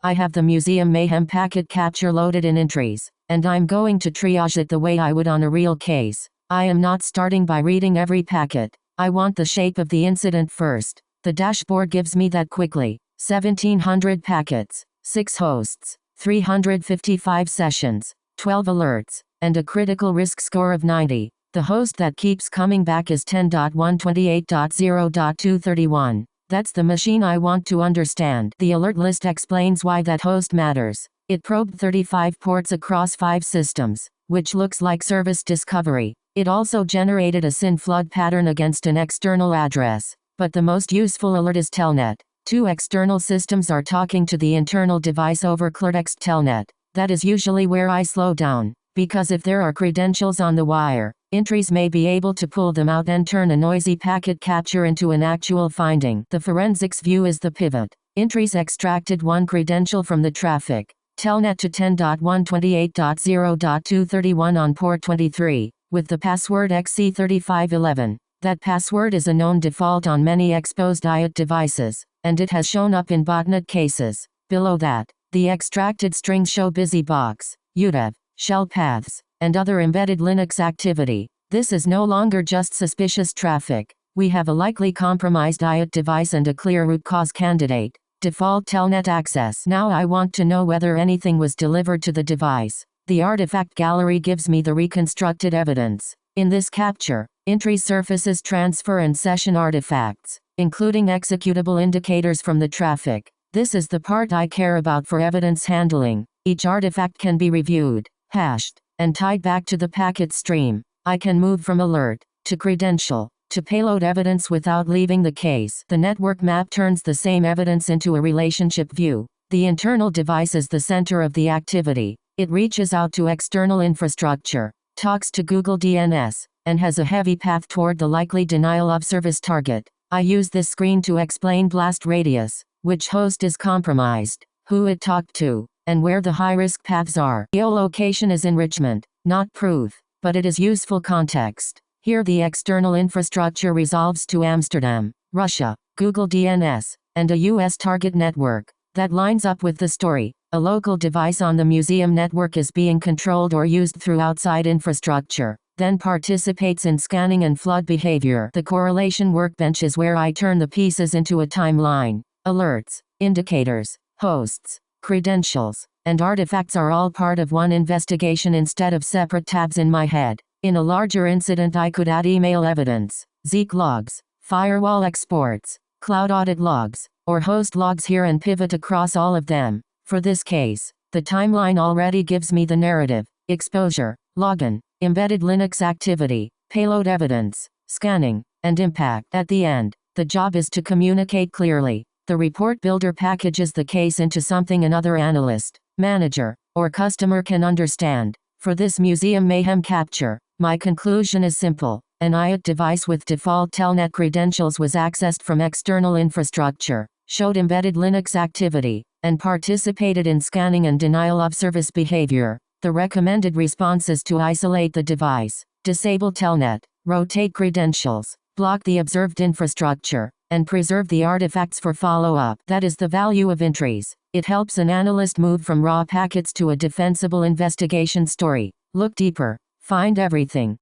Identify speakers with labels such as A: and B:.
A: I have the Museum Mayhem packet capture loaded in Intreys, and I'm going to triage it the way I would on a real case. I am not starting by reading every packet. I want the shape of the incident first. The dashboard gives me that quickly. 1700 packets, 6 hosts, 355 sessions, 12 alerts, and a critical risk score of 90. The host that keeps coming back is 10.128.0.231. That's the machine I want to understand. The alert list explains why that host matters. It probed 35 ports across 5 systems, which looks like service discovery. It also generated a SYN flood pattern against an external address. But the most useful alert is telnet. 2 external systems are talking to the internal device over cleartext telnet. That is usually where I slow down, because if there are credentials on the wire, Intreys may be able to pull them out and turn a noisy packet capture into an actual finding. The forensics view is the pivot. Intreys extracted one credential from the traffic, telnet to 10.128.0.231 on port 23, with the password XC3511. That password is a known default on many exposed IoT devices, and it has shown up in botnet cases. Below that, the extracted strings show BusyBox, UDEV, shell paths, and other embedded Linux activity. This is no longer just suspicious traffic. We have a likely compromised IoT device and a clear root cause candidate. Default telnet access. Now I want to know whether anything was delivered to the device. The artifact gallery gives me the reconstructed evidence. In this capture, Intreys surfaces transfer and session artifacts, including executable indicators from the traffic. This is the part I care about for evidence handling. Each artifact can be reviewed, hashed, and tied back to the packet stream. I can move from alert, to credential, to payload evidence without leaving the case. The network map turns the same evidence into a relationship view. The internal device is the center of the activity. It reaches out to external infrastructure, talks to Google DNS, and has a heavy path toward the likely denial of service target. I use this screen to explain blast radius, which host is compromised, who it talked to, and where the high-risk paths are. Geolocation is enrichment, not proof, but it is useful context. Here the external infrastructure resolves to Amsterdam, Russia, Google DNS, and a US target network. That lines up with the story. A local device on the museum network is being controlled or used through outside infrastructure, then participates in scanning and flood behavior. The correlation workbench is where I turn the pieces into a timeline. Alerts, indicators, hosts, credentials, and artifacts are all part of one investigation instead of separate tabs in my head. In a larger incident I could add email evidence, Zeek logs, firewall exports, cloud audit logs, or host logs here and pivot across all of them. For this case, the timeline already gives me the narrative: exposure, login, embedded Linux activity, payload evidence, scanning, and impact. At the end, the job is to communicate clearly. The report builder packages the case into something another analyst, manager, or customer can understand. For this Museum Mayhem capture, my conclusion is simple. An IoT device with default telnet credentials was accessed from external infrastructure, showed embedded Linux activity, and participated in scanning and denial of service behavior. The recommended response is to isolate the device, disable telnet, rotate credentials, block the observed infrastructure, and preserve the artifacts for follow-up. That is the value of Intreys. It helps an analyst move from raw packets to a defensible investigation story. Look deeper. Find everything.